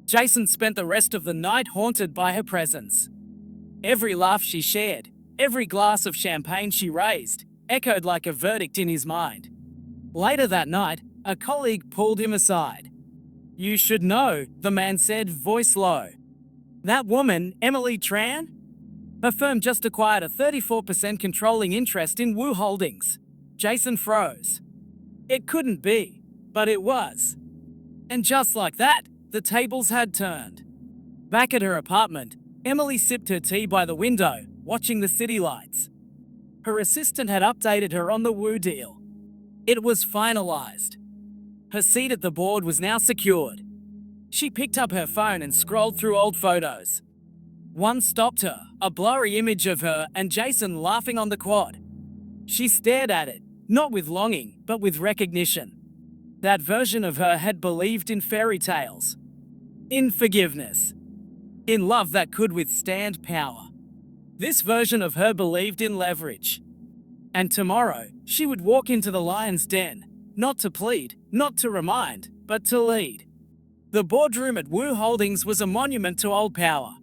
Jason spent the rest of the night haunted by her presence. Every laugh she shared, every glass of champagne she raised, echoed like a verdict in his mind. Later that night, a colleague pulled him aside. "You should know," the man said, voice low. "That woman, Emily Tran? Her firm just acquired a 34% controlling interest in Wu Holdings." Jason froze. It couldn't be, but it was. And just like that, the tables had turned. Back at her apartment, Emily sipped her tea by the window, watching the city lights. Her assistant had updated her on the Wu deal. It was finalized. Her seat at the board was now secured. She picked up her phone and scrolled through old photos. One stopped her, a blurry image of her and Jason laughing on the quad. She stared at it, not with longing, but with recognition. That version of her had believed in fairy tales, in forgiveness, in love that could withstand power. This version of her believed in leverage. And tomorrow, she would walk into the lion's den, not to plead, not to remind, but to lead. The boardroom at Wu Holdings was a monument to old power.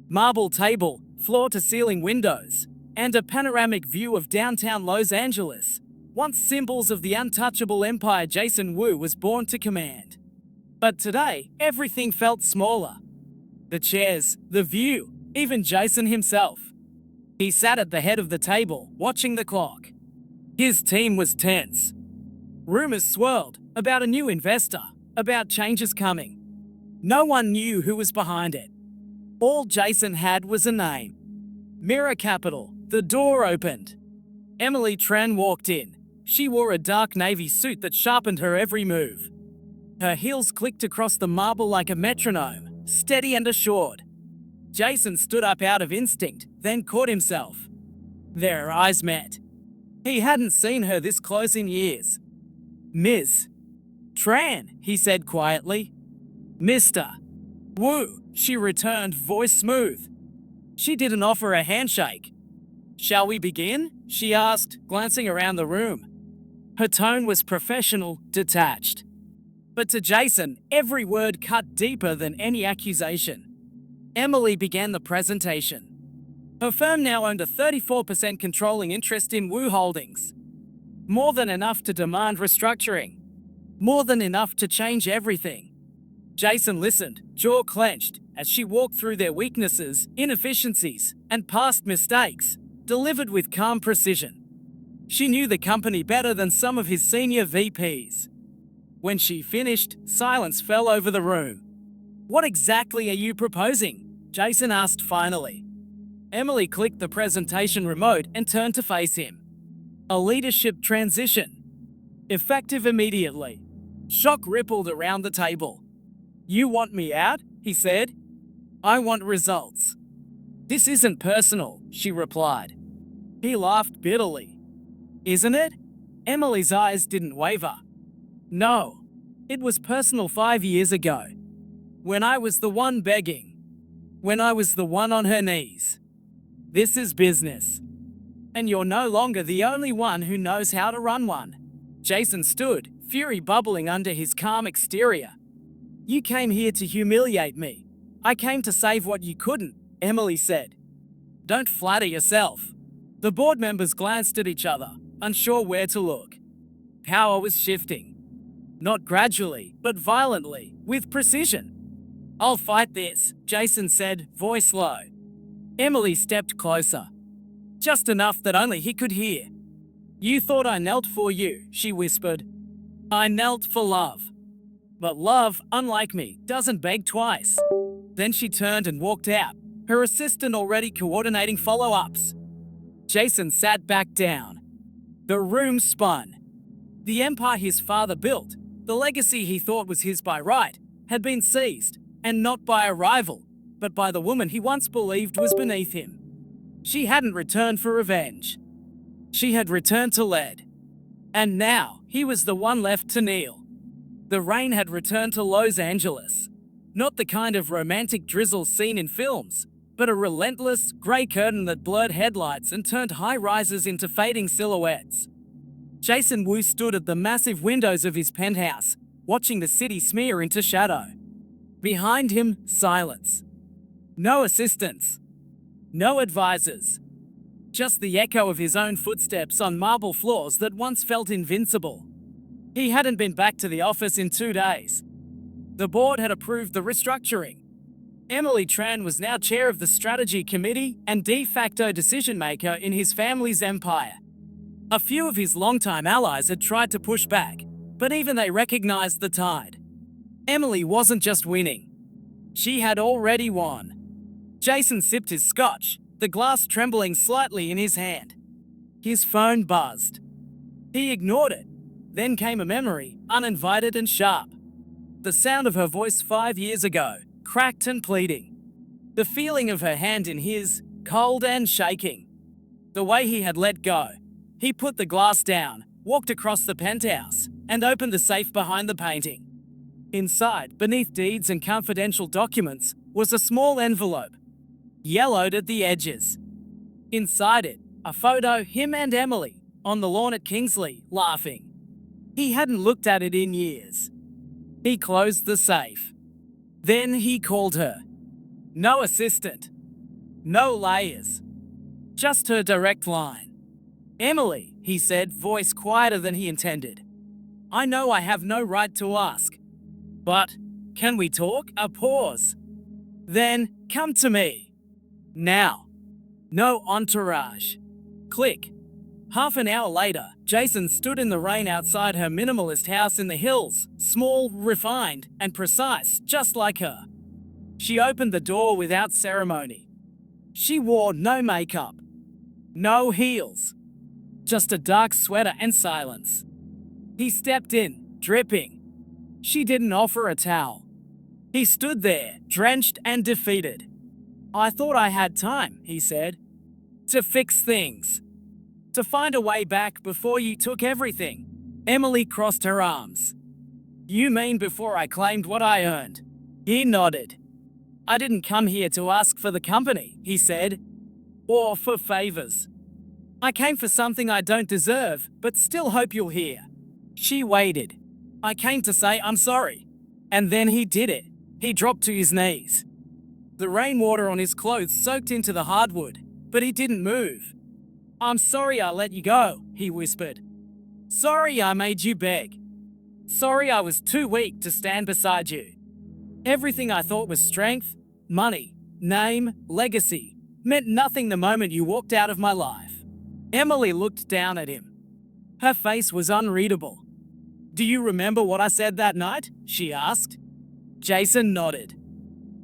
Marble table, floor-to-ceiling windows, and a panoramic view of downtown Los Angeles, once symbols of the untouchable empire Jason Wu was born to command. But today, everything felt smaller. The chairs, the view, even Jason himself. He sat at the head of the table, watching the clock. His team was tense. Rumors swirled about a new investor, about changes coming. No one knew who was behind it. All Jason had was a name. Mirror Capital. The door opened. Emily Tran walked in. She wore a dark navy suit that sharpened her every move. Her heels clicked across the marble like a metronome, steady and assured. Jason stood up out of instinct, then caught himself. Their eyes met. He hadn't seen her this close in years. "Ms. Tran," he said quietly. "Mr. Wu," she returned, voice smooth. She didn't offer a handshake. "Shall we begin?" she asked, glancing around the room. Her tone was professional, detached. But to Jason, every word cut deeper than any accusation. Emily began the presentation. Her firm now owned a 34% controlling interest in Wu Holdings. More than enough to demand restructuring. More than enough to change everything. Jason listened, jaw clenched, as she walked through their weaknesses, inefficiencies, and past mistakes, delivered with calm precision. She knew the company better than some of his senior VPs. When she finished, silence fell over the room. "What exactly are you proposing?" Jason asked finally. Emily clicked the presentation remote and turned to face him. "A leadership transition. Effective immediately." Shock rippled around the table. "You want me out?" he said. "I want results." "This isn't personal," she replied. He laughed bitterly. "Isn't it?" Emily's eyes didn't waver. "No. It was personal 5 years ago. When I was the one begging. When I was the one on her knees. This is business. And you're no longer the only one who knows how to run one." Jason stood, fury bubbling under his calm exterior. "You came here to humiliate me. I came to save what you couldn't," Emily said. "Don't flatter yourself." The board members glanced at each other, unsure where to look. Power was shifting. Not gradually, but violently, with precision. "I'll fight this," Jason said, voice low. Emily stepped closer. Just enough that only he could hear. "You thought I knelt for you," she whispered. "I knelt for love. But love, unlike me, doesn't beg twice." Then she turned and walked out, her assistant already coordinating follow-ups. Jason sat back down. The room spun. The empire his father built, the legacy he thought was his by right, had been seized, and not by a rival, but by the woman he once believed was beneath him. She hadn't returned for revenge. She had returned to lead. And now, he was the one left to kneel. The rain had returned to Los Angeles. Not the kind of romantic drizzle seen in films, but a relentless, grey curtain that blurred headlights and turned high-rises into fading silhouettes. Jason Wu stood at the massive windows of his penthouse, watching the city smear into shadow. Behind him, silence. No assistants. No advisors. Just the echo of his own footsteps on marble floors that once felt invincible. He hadn't been back to the office in 2 days. The board had approved the restructuring. Emily Tran was now chair of the strategy committee and de facto decision-maker in his family's empire. A few of his longtime allies had tried to push back, but even they recognized the tide. Emily wasn't just winning. She had already won. Jason sipped his scotch, the glass trembling slightly in his hand. His phone buzzed. He ignored it. Then came a memory, uninvited and sharp. The sound of her voice 5 years ago, cracked and pleading. The feeling of her hand in his, cold and shaking. The way he had let go. He put the glass down, walked across the penthouse, and opened the safe behind the painting. Inside, beneath deeds and confidential documents, was a small envelope, yellowed at the edges. Inside it, a photo, him and Emily, on the lawn at Kingsley, laughing. He hadn't looked at it in years. He closed the safe. Then he called her. No assistant. No layers. Just her direct line. Emily, he said, voice quieter than he intended. I know I have no right to ask. But, can we talk? A pause. Then, come to me. Now. No entourage. Click. Half an hour later, Jason stood in the rain outside her minimalist house in the hills, small, refined, and precise, just like her. She opened the door without ceremony. She wore no makeup, no heels, just a dark sweater and silence. He stepped in, dripping. She didn't offer a towel. He stood there, drenched and defeated. I thought I had time, he said, to fix things. To find a way back before you took everything. Emily crossed her arms. You mean before I claimed what I earned? He nodded. I didn't come here to ask for the company, he said, or for favors. I came for something I don't deserve, but still hope you'll hear. She waited. I came to say I'm sorry. And then he did it. He dropped to his knees. The rainwater on his clothes soaked into the hardwood, but he didn't move. I'm sorry I let you go, he whispered. Sorry I made you beg. Sorry I was too weak to stand beside you. Everything I thought was strength, money, name, legacy, meant nothing the moment you walked out of my life. Emily looked down at him. Her face was unreadable. Do you remember what I said that night? She asked. Jason nodded.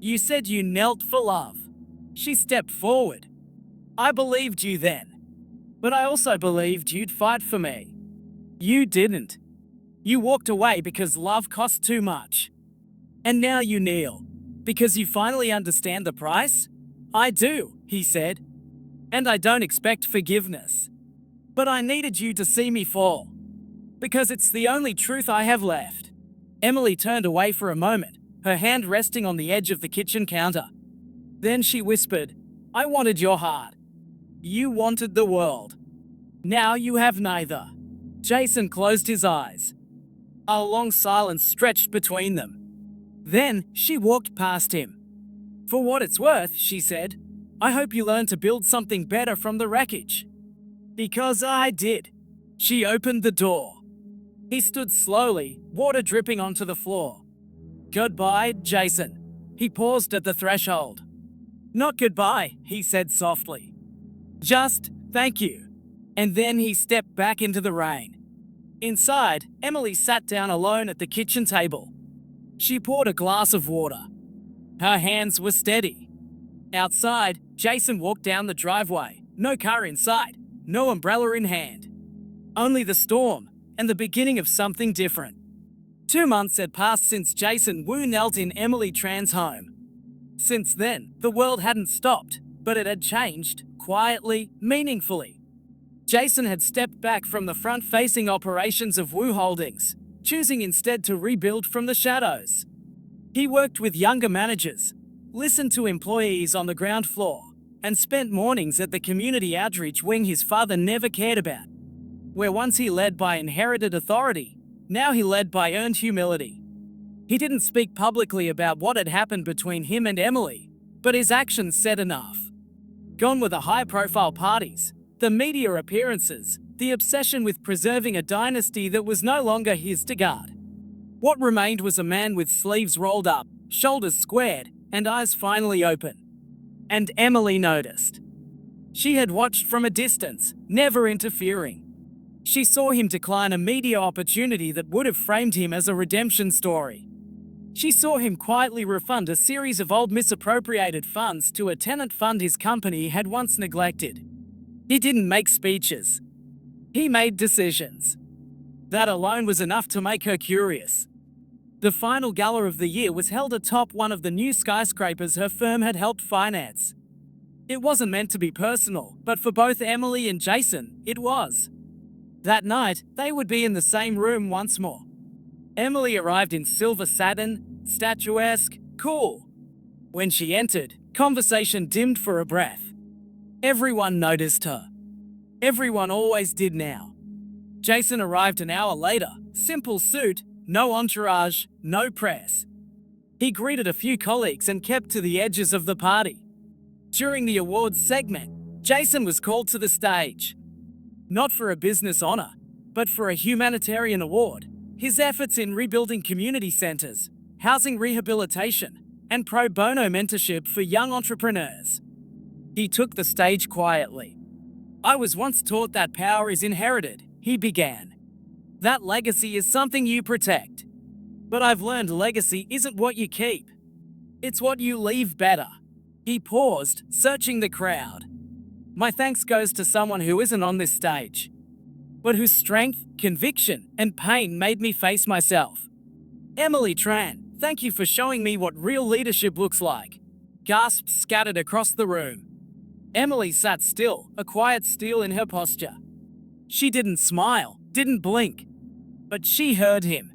You said you knelt for love. She stepped forward. I believed you then. But I also believed you'd fight for me. You didn't. You walked away because love cost too much. And now you kneel. Because you finally understand the price? I do, he said. And I don't expect forgiveness. But I needed you to see me fall. Because it's the only truth I have left. Emily turned away for a moment, her hand resting on the edge of the kitchen counter. Then she whispered, I wanted your heart. You wanted the world. Now you have neither. Jason closed his eyes. A long silence stretched between them. Then she walked past him. For what it's worth, she said, I hope you learn to build something better from the wreckage. Because I did. She opened the door. He stood slowly, water dripping onto the floor. Goodbye, Jason. He paused at the threshold. Not goodbye, he said softly. Just, thank you. And then he stepped back into the rain. Inside, Emily sat down alone at the kitchen table. She poured a glass of water. Her hands were steady. Outside, Jason walked down the driveway. No car in sight, no umbrella in hand. Only the storm, and the beginning of something different. 2 months had passed since Jason Knelt in Emily Tran's home. Since then, the world hadn't stopped, but it had changed, quietly, meaningfully. Jason had stepped back from the front-facing operations of Wu Holdings, choosing instead to rebuild from the shadows. He worked with younger managers, listened to employees on the ground floor, and spent mornings at the community outreach wing his father never cared about, where once he led by inherited authority, now he led by earned humility. He didn't speak publicly about what had happened between him and Emily, but his actions said enough. Gone were the high-profile parties, the media appearances, the obsession with preserving a dynasty that was no longer his to guard. What remained was a man with sleeves rolled up, shoulders squared, and eyes finally open. And Emily noticed. She had watched from a distance, never interfering. She saw him decline a media opportunity that would have framed him as a redemption story. She saw him quietly refund a series of old misappropriated funds to a tenant fund his company had once neglected. He didn't make speeches. He made decisions. That alone was enough to make her curious. The final gala of the year was held atop one of the new skyscrapers her firm had helped finance. It wasn't meant to be personal, but for both Emily and Jason, it was. That night, they would be in the same room once more. Emily arrived in silver satin, statuesque, cool. When she entered, conversation dimmed for a breath. Everyone noticed her. Everyone always did now. Jason arrived an hour later, simple suit, no entourage, no press. He greeted a few colleagues and kept to the edges of the party. During the awards segment, Jason was called to the stage. Not for a business honor, but for a humanitarian award. His efforts in rebuilding community centers, housing rehabilitation, and pro bono mentorship for young entrepreneurs. He took the stage quietly. "I was once taught that power is inherited," he began. "That legacy is something you protect. But I've learned legacy isn't what you keep. It's what you leave better." He paused, searching the crowd. "My thanks goes to someone who isn't on this stage, but whose strength, conviction, and pain made me face myself. Emily Tran, thank you for showing me what real leadership looks like." Gasps scattered across the room. Emily sat still, a quiet steel in her posture. She didn't smile, didn't blink, but she heard him.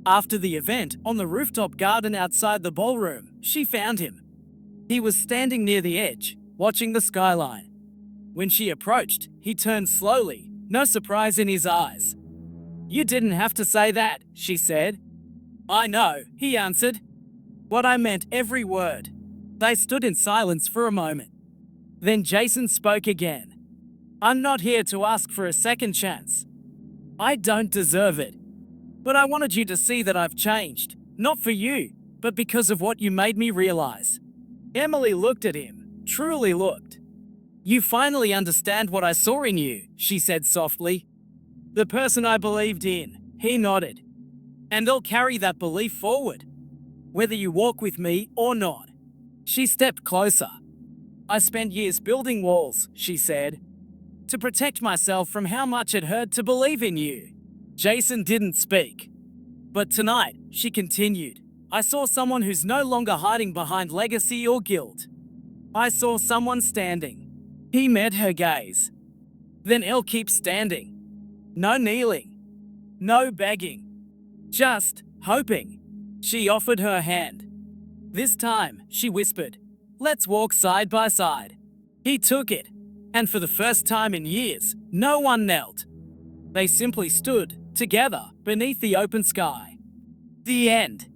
After the event, on the rooftop garden outside the ballroom, she found him. He was standing near the edge, watching the skyline. When she approached, he turned slowly, no surprise in his eyes. "You didn't have to say that," she said. "I know," he answered. "What I meant, every word." They stood in silence for a moment. Then Jason spoke again. "I'm not here to ask for a second chance. I don't deserve it. But I wanted you to see that I've changed, not for you, but because of what you made me realize." Emily looked at him, truly looked. "You finally understand what I saw in you," she said softly. "The person I believed in," he nodded. "And I'll carry that belief forward, whether you walk with me or not." She stepped closer. "I spent years building walls," she said, "to protect myself from how much it hurt to believe in you." Jason didn't speak. "But tonight," she continued, "I saw someone who's no longer hiding behind legacy or guilt. I saw someone standing." He met her gaze. "Then I'll keep standing. No kneeling. No begging. Just hoping." She offered her hand. "This time," she whispered, "let's walk side by side." He took it, and for the first time in years, no one knelt. They simply stood, together, beneath the open sky. The end.